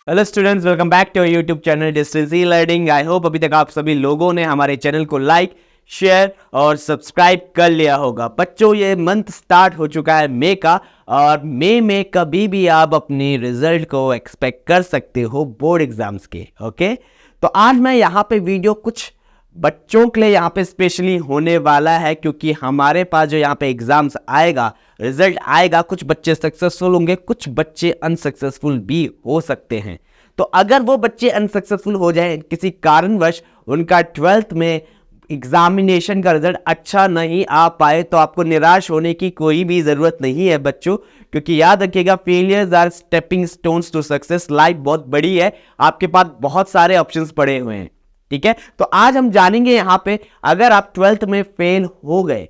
Hello students, welcome back to YouTube channel distance E learning. I hope अभी तक आप सभी लोगों ने हमारे चैनल को लाइक, शेयर और सब्सक्राइब कर लिया होगा। बच्चों, ये मंथ स्टार्ट हो चुका है मई का, और मई में कभी भी आप अपनी रिजल्ट को एक्सपेक्ट कर सकते हो बोर्ड एग्जाम्स के। ओके, तो आज मैं यहाँ पे वीडियो कुछ बच्चों के लिए यहाँ पे स्पेशली होने वाला है, क्योंकि हमारे पास जो यहाँ पे एग्जाम्स आएगा, रिजल्ट आएगा, कुछ बच्चे सक्सेसफुल होंगे, कुछ बच्चे अनसक्सेसफुल भी हो सकते हैं। तो अगर वो बच्चे अनसक्सेसफुल हो जाए किसी कारणवश, उनका 12th में एग्जामिनेशन का रिजल्ट अच्छा नहीं आ पाए, तो आपको निराश होने की कोई भी जरूरत नहीं है बच्चों, क्योंकि याद रखिएगा, failures are stepping stones to success. Life बहुत बड़ी है, आपके पास बहुत सारे ऑप्शंस पड़े हुए हैं। ठीक है, तो आज हम जानेंगे यहां पे, अगर आप 12th में फेल हो गए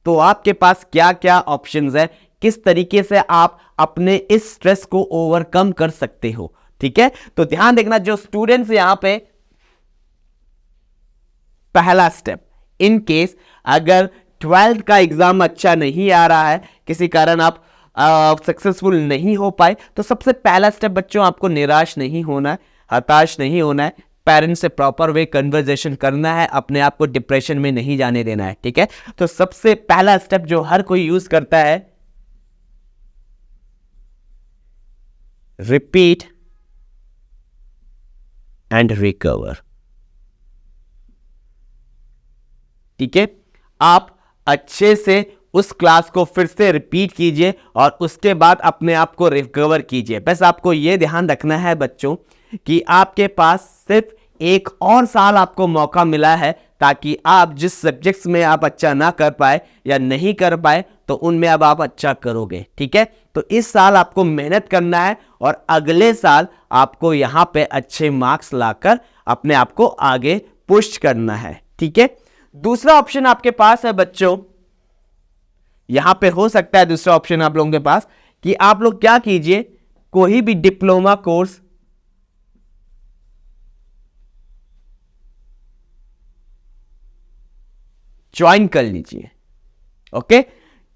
तो आपके पास क्या क्या ऑप्शंस है, किस तरीके से आप अपने इस स्ट्रेस को ओवरकम कर सकते हो। ठीक है, तो ध्यान देखना जो स्टूडेंट्स यहां पे, पहला स्टेप, इन केस अगर 12th का एग्जाम अच्छा नहीं आ रहा है, किसी कारण आप सक्सेसफुल नहीं हो पाए, तो सबसे पहला स्टेप बच्चों, आपको निराश नहीं होना है, हताश नहीं होना है, पेरेंट्स से प्रॉपर वे कन्वर्सेशन करना है, अपने आप को डिप्रेशन में नहीं जाने देना है। ठीक है, तो सबसे पहला स्टेप जो हर कोई यूज करता है, रिपीट एंड रिकवर। ठीक है, आप अच्छे से उस क्लास को फिर से रिपीट कीजिए और उसके बाद अपने आप को रिकवर कीजिए। बस आपको यह ध्यान रखना है बच्चों कि आपके पास सिर्फ एक और साल आपको मौका मिला है, ताकि आप जिस सब्जेक्ट्स में आप अच्छा ना कर पाए या नहीं कर पाए, तो उनमें अब आप अच्छा करोगे। ठीक है, तो इस साल आपको मेहनत करना है और अगले साल आपको यहां पे अच्छे मार्क्स लाकर अपने आप को आगे पुश करना है। ठीक है, दूसरा ऑप्शन आपके पास है बच्चों, यहां पे हो सकता है दूसरा ऑप्शन आप लोगों के पास कि आप लोग क्या कीजिए, कोई भी डिप्लोमा कोर्स ज्वाइन कर लीजिए। ओके,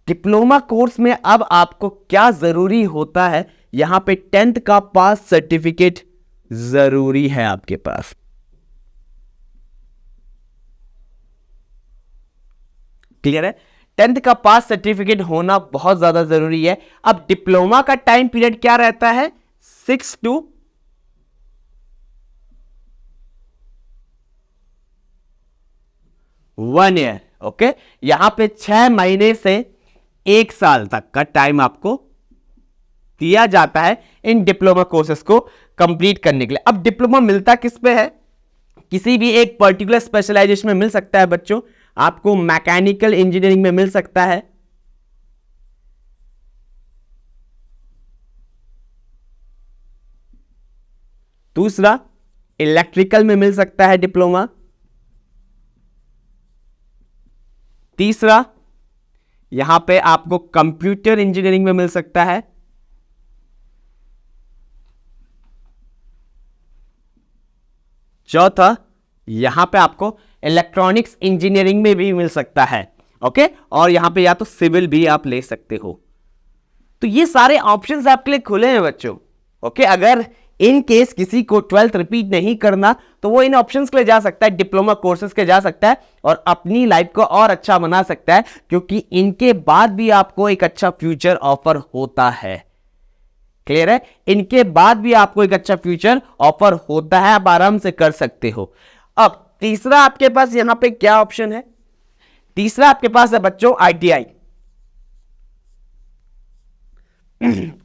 डिप्लोमा कोर्स में अब आपको क्या जरूरी होता है, यहां पे 10th का पास सर्टिफिकेट जरूरी है आपके पास। क्लियर है, 10th का पास सर्टिफिकेट होना बहुत ज्यादा जरूरी है। अब डिप्लोमा का टाइम पीरियड क्या रहता है, 6 to 1 ईयर। ओके, यहां पे 6 महीने से 1 साल तक का टाइम आपको दिया जाता है इन डिप्लोमा कोर्सेस को कंप्लीट करने के लिए। अब डिप्लोमा मिलता किस पे है, किसी भी एक पर्टिकुलर स्पेशलाइजेशन में मिल सकता है बच्चों। आपको मैकेनिकल इंजीनियरिंग में मिल सकता है, दूसरा इलेक्ट्रिकल में मिल सकता है डिप्लोमा, तीसरा यहां पे आपको कंप्यूटर इंजीनियरिंग में मिल सकता है, चौथा यहां पे आपको इलेक्ट्रॉनिक्स इंजीनियरिंग में भी मिल सकता है। ओके, और यहां पे या तो सिविल भी आप ले सकते हो। तो ये सारे ऑप्शंस आपके लिए खुले हैं बच्चों। ओके, अगर इन केस किसी को 12th रिपीट नहीं करना, तो वो इन ऑप्शंस के लिए जा सकता है, डिप्लोमा कोर्सेज के जा सकता है और अपनी लाइफ को और अच्छा बना सकता है, क्योंकि इनके बाद भी आपको एक अच्छा फ्यूचर ऑफर होता है। क्लियर है, इनके बाद भी आपको एक अच्छा फ्यूचर ऑफर होता है, आप आराम से कर सकते हो। अब तीसरा आपके पास यहां पे क्या ऑप्शन है, तीसरा आपके पास है बच्चों आईटीआई।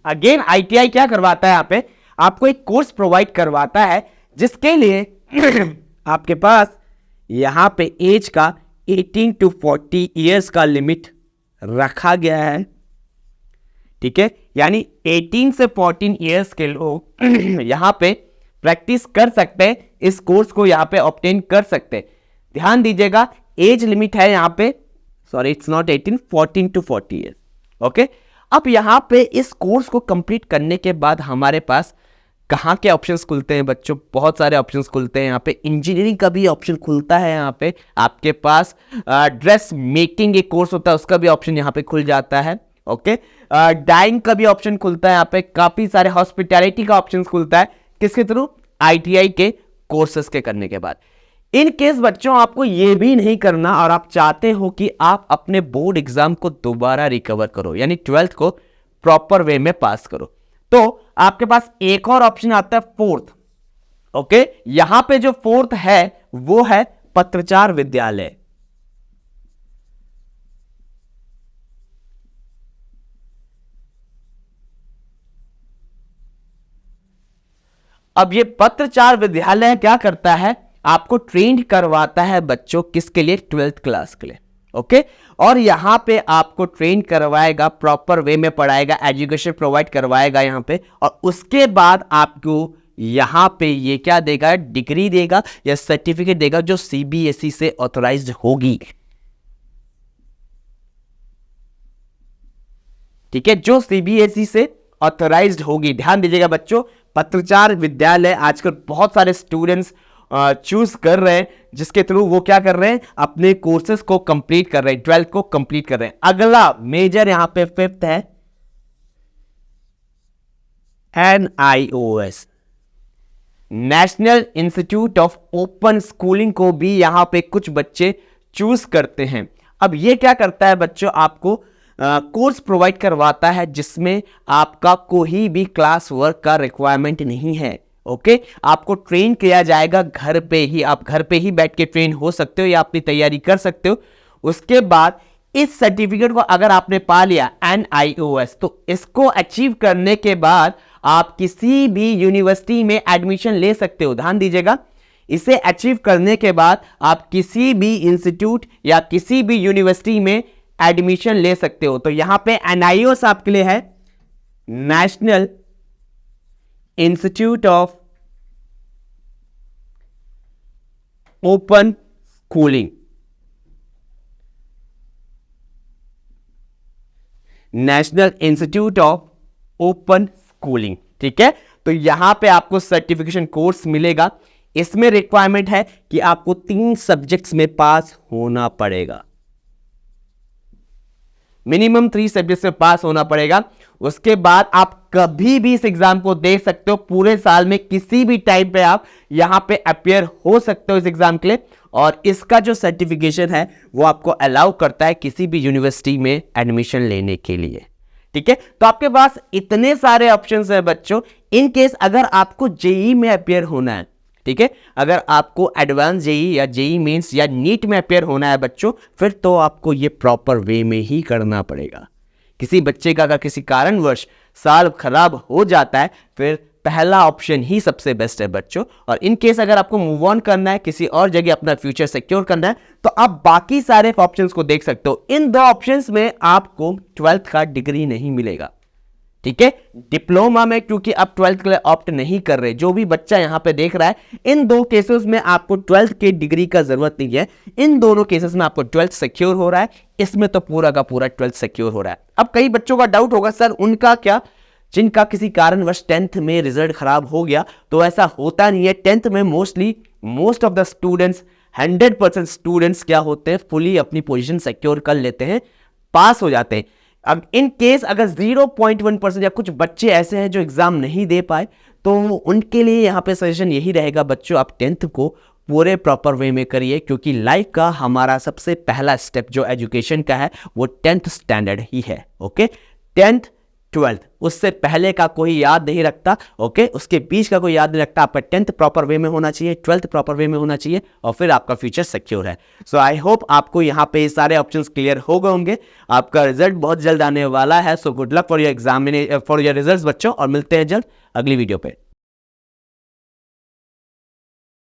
अगेन आईटीआई क्या करवाता है, यहां पे आपको एक कोर्स प्रोवाइड करवाता है, जिसके लिए आपके पास यहां पे एज का 18 to 40 इयर्स का लिमिट रखा गया है। ठीक है, यानी 18 से 14 इयर्स के लोग यहां पे प्रैक्टिस कर सकते हैं, इस कोर्स को यहां पे ऑब्टेन कर सकते हैं। ध्यान दीजिएगा, एज लिमिट है यहां पे, sorry it's not 18, 14 to 40 years. Okay, अब यहां पे इस कोर्स को कंप्लीट करने के बाद हमारे पास कहां के ऑप्शंस खुलते हैं बच्चों, बहुत सारे ऑप्शंस खुलते हैं। यहां पे इंजीनियरिंग का भी ऑप्शन खुलता है, यहां पे आपके पास ड्रेस मेकिंग एक कोर्स होता है, उसका भी ऑप्शन यहां पे खुल जाता है। ओके, डाइंग का भी ऑप्शन खुलता है, यहाँ पे काफी सारे हॉस्पिटैलिटी का ऑप्शन खुलता है, किसके थ्रू? ITI के कोर्सेस के करने के बाद। इन केस बच्चों आपको ये भी नहीं करना और आप चाहते हो कि आप अपने बोर्ड एग्जाम को दोबारा रिकवर करो, यानी 12th को प्रॉपर वे में पास करो, तो आपके पास एक और ऑप्शन आता है, फोर्थ। ओके, यहां पे जो फोर्थ है वो है पत्राचार विद्यालय। अब ये पत्राचार विद्यालय क्या करता है? आपको ट्रेंड करवाता है बच्चों, किसके लिए? 12th क्लास के लिए। ओके, और यहां पे आपको ट्रेन करवाएगा, प्रॉपर वे में पढ़ाएगा, एजुकेशन प्रोवाइड करवाएगा यहां पे, और उसके बाद आपको यहां पे ये क्या देगा? डिग्री देगा या सर्टिफिकेट देगा जो CBSE से ऑथराइज्ड होगी। ठीक है, जो CBSE से ऑथराइज्ड होगी। ध्यान दीजिएगा बच्चों, पत्राचार विद्यालय आजकल बहुत सारे स्टूडेंट्स चूज कर रहे हैं, जिसके थ्रू वो क्या कर रहे हैं? अपने कोर्सेज को कंप्लीट कर रहे हैं, 12th को कंप्लीट कर रहे हैं। अगला मेजर यहां पे फिफ्थ है NIOS, national institute of open schooling को भी यहां पे कुछ बच्चे चूज करते हैं। अब ये क्या करता है बच्चों? आपको कोर्स प्रोवाइड करवाता है जिसमें आपका कोई भी क्लास वर्क का रिक्वायरमेंट नहीं है। ओके, आपको ट्रेन किया जाएगा घर पे ही, आप घर पे ही बैठ के ट्रेन हो सकते हो या अपनी तैयारी कर सकते हो। उसके बाद इस सर्टिफिकेट को अगर आपने पा लिया NIOS, तो इसको अचीव करने के बाद आप किसी भी यूनिवर्सिटी में एडमिशन ले सकते हो। ध्यान दीजिएगा, इसे अचीव करने के बाद आप किसी भी इंस्टीट्यूट या किसी भी यूनिवर्सिटी में एडमिशन ले सकते हो। तो यहां पे NIOS आपके लिए है, national institute of open schooling, national institute of open schooling. ठीक है, तो यहां पे आपको सर्टिफिकेशन कोर्स मिलेगा। इसमें रिक्वायरमेंट है कि आपको 3 सब्जेक्ट्स में पास होना पड़ेगा, मिनिमम 3 सब्जेक्ट्स में पास होना पड़ेगा। उसके बाद आप कभी भी इस एग्जाम को दे सकते हो, पूरे साल में किसी भी टाइम पे आप यहां पे अपियर हो सकते हो इस एग्जाम के लिए। और इसका जो सर्टिफिकेशन है वो आपको अलाउ करता है किसी भी यूनिवर्सिटी में एडमिशन लेने के लिए। ठीक है, तो आपके पास इतने सारे ऑप्शंस हैं बच्चों। इन केस अगर आपको जेई में अपियर होना है, ठीक है, अगर आपको एडवांस जेई या जेई मेंस या नीट में अपियर होना है बच्चों, फिर तो आपको ये प्रॉपर वे में ही करना पड़ेगा। किसी बच्चे का अगर किसी कारणवश साल खराब हो जाता है, फिर पहला ऑप्शन ही सबसे बेस्ट है बच्चों। और इन केस अगर आपको मूव ऑन करना है, किसी और जगह अपना फ्यूचर सिक्योर करना है, तो आप बाकी सारे ऑप्शंस को देख सकते हो। इन 2 ऑप्शंस में आपको 12th का डिग्री नहीं मिलेगा। ठीक है, डिप्लोमा में क्योंकि आप 12th के लिए ऑप्ट नहीं कर रहे, जो भी बच्चा यहां पे देख रहा है, इन 2 केसेस में आपको 12th के डिग्री का जरूरत नहीं है। इन दोनों केसेस में आपको 12th सिक्योर हो रहा है, इसमें तो पूरा का पूरा 12th सिक्योर हो रहा है। अब कई बच्चों का डाउट होगा, सर उनका क्या, जिनका किसी कारणवश 10th में रिजल्ट खराब हो गया? तो ऐसा होता नहीं है। 10th में most of the students, 100% students क्या होते हैं, फुली अपनी पोजीशन सिक्योर कर लेते हैं, पास हो जाते हैं। अब इन केस अगर 0.1% या कुछ बच्चे ऐसे हैं जो एग्जाम नहीं दे पाए, तो उनके लिए यहाँ पे सजेशन यही रहेगा बच्चों, आप 10th को पूरे प्रॉपर वे में करिए, क्योंकि लाइफ का हमारा सबसे पहला स्टेप जो एजुकेशन का है वो 10th स्टैंडर्ड ही है। ओके, 10th 12th, उससे पहले का कोई याद नहीं रखता। ओके, उसके बीच का कोई याद नहीं रखता। आपका 10th प्रॉपर वे में होना चाहिए, 12th प्रॉपर वे में होना चाहिए, और फिर आपका फ्यूचर सिक्योर है। सो आई होप आपको यहाँ पे सारे ऑप्शंस क्लियर हो गए होंगे। आपका रिजल्ट बहुत जल्द आने वाला है। So good luck for your examination, for your results बच्चों, और मिलते हैं जल्द अगली वीडियो पे।